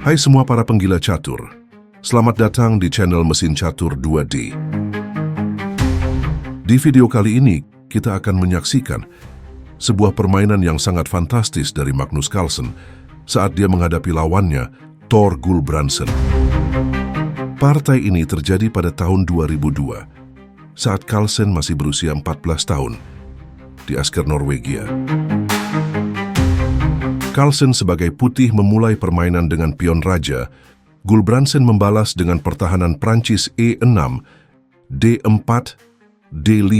Hai semua para penggila catur, selamat datang di channel Mesin Catur 2D. Di video kali ini, kita akan menyaksikan sebuah permainan yang sangat fantastis dari Magnus Carlsen saat dia menghadapi lawannya, Thor Gulbrandsen. Partai ini terjadi pada tahun 2002, saat Carlsen masih berusia 14 tahun, di Asker, Norwegia. Carlsen sebagai putih memulai permainan dengan pion raja, Gulbrandsen membalas dengan pertahanan Prancis E6, D4, D5,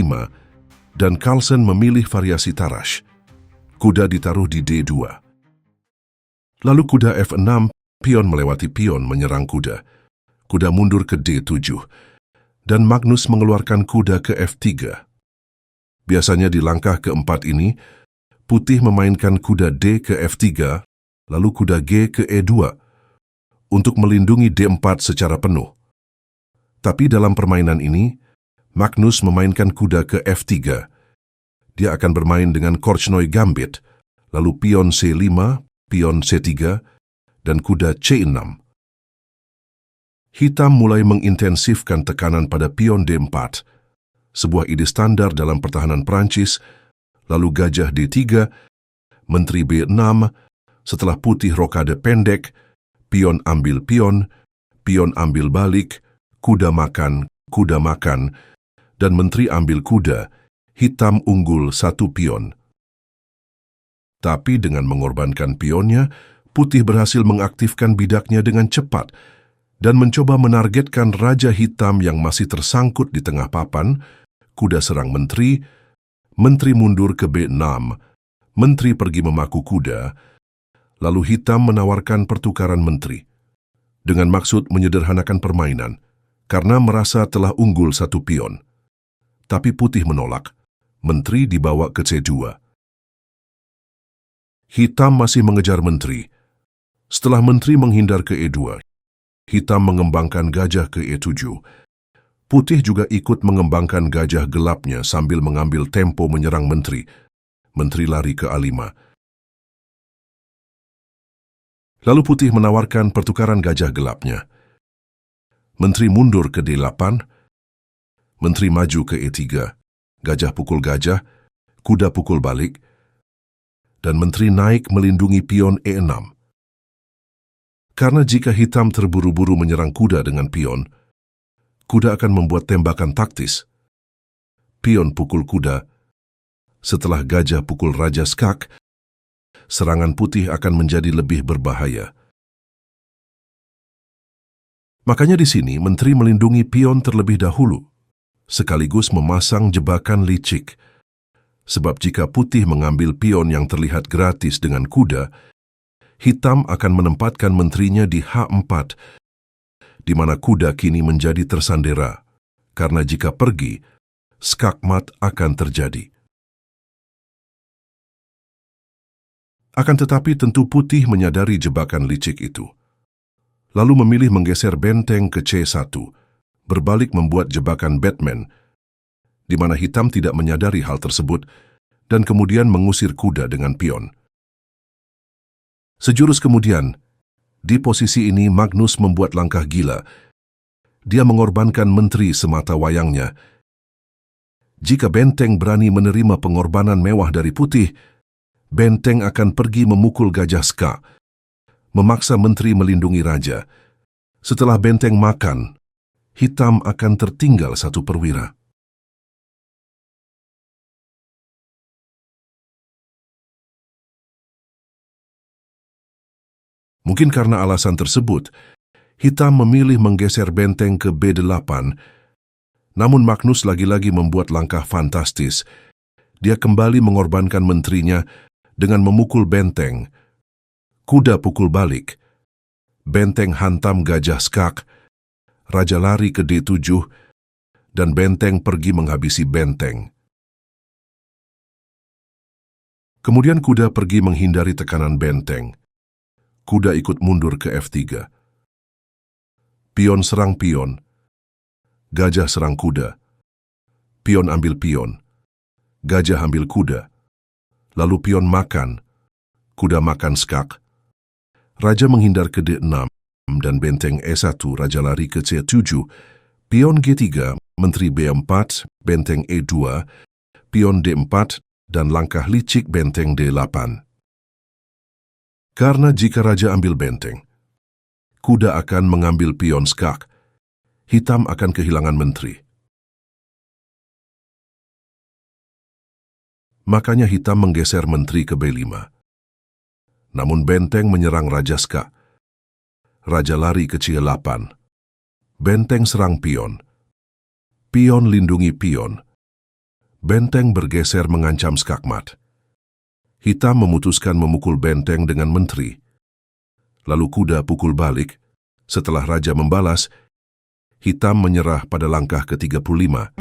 dan Carlsen memilih variasi Tarrasch. Kuda ditaruh di D2. Lalu kuda F6, pion melewati pion menyerang kuda. Kuda mundur ke D7, dan Magnus mengeluarkan kuda ke F3. Biasanya di langkah keempat ini, putih memainkan kuda D ke F3, lalu kuda G ke E2, untuk melindungi D4 secara penuh. Tapi dalam permainan ini, Magnus memainkan kuda ke F3. Dia akan bermain dengan Korchnoi Gambit, lalu pion C5, pion C3, dan kuda C6. Hitam mulai mengintensifkan tekanan pada pion D4, sebuah ide standar dalam pertahanan Prancis, lalu gajah D3, menteri B6, setelah putih rokade pendek, pion ambil pion ambil balik, kuda makan, dan menteri ambil kuda, hitam unggul satu pion. Tapi dengan mengorbankan pionnya, putih berhasil mengaktifkan bidaknya dengan cepat dan mencoba menargetkan raja hitam yang masih tersangkut di tengah papan. Kuda serang menteri mundur ke B6, menteri pergi memaku kuda, lalu hitam menawarkan pertukaran menteri, dengan maksud menyederhanakan permainan, karena merasa telah unggul satu pion. Tapi putih menolak, menteri dibawa ke C2. Hitam masih mengejar menteri. Setelah menteri menghindar ke E2, hitam mengembangkan gajah ke E7. Putih juga ikut mengembangkan gajah gelapnya sambil mengambil tempo menyerang menteri. Menteri lari ke A5. Lalu putih menawarkan pertukaran gajah gelapnya. Menteri mundur ke D8. Menteri maju ke E3. Gajah pukul gajah, kuda pukul balik, dan menteri naik melindungi pion E6. Karena jika hitam terburu-buru menyerang kuda dengan pion, kuda akan membuat tembakan taktis. Pion pukul kuda. Setelah gajah pukul raja skak, serangan putih akan menjadi lebih berbahaya. Makanya di sini menteri melindungi pion terlebih dahulu, sekaligus memasang jebakan licik. Sebab jika putih mengambil pion yang terlihat gratis dengan kuda, hitam akan menempatkan menterinya di H4, di mana kuda kini menjadi tersandera, karena jika pergi, skakmat akan terjadi. Akan tetapi tentu putih menyadari jebakan licik itu, lalu memilih menggeser benteng ke C1, berbalik membuat jebakan Batman, di mana hitam tidak menyadari hal tersebut, dan kemudian mengusir kuda dengan pion. Sejurus kemudian, di posisi ini Magnus membuat langkah gila. Dia mengorbankan menteri semata wayangnya. Jika benteng berani menerima pengorbanan mewah dari putih, benteng akan pergi memukul gajah ska, memaksa menteri melindungi raja. Setelah benteng makan, hitam akan tertinggal satu perwira. Mungkin karena alasan tersebut, hitam memilih menggeser benteng ke B8. Namun Magnus lagi-lagi membuat langkah fantastis. Dia kembali mengorbankan menterinya dengan memukul benteng. Kuda pukul balik. Benteng hantam gajah skak. Raja lari ke D7, dan benteng pergi menghabisi benteng. Kemudian kuda pergi menghindari tekanan benteng. Kuda ikut mundur ke F3. Pion serang pion. Gajah serang kuda. Pion ambil pion. Gajah ambil kuda. Lalu pion makan. Kuda makan skak. Raja menghindar ke D6. dan benteng E1 Raja Lari ke C7, pion G3 Menteri B4 benteng E2, pion D4 dan langkah licik benteng D8. Karena jika raja ambil benteng, kuda akan mengambil pion skak, hitam akan kehilangan menteri. Makanya hitam menggeser menteri ke B5. Namun benteng menyerang raja skak. Raja lari ke C8. Benteng serang pion. Pion lindungi pion. Benteng bergeser mengancam skakmat. Hitam memutuskan memukul benteng dengan menteri. Lalu kuda pukul balik. Setelah raja membalas, hitam menyerah pada langkah ke-35.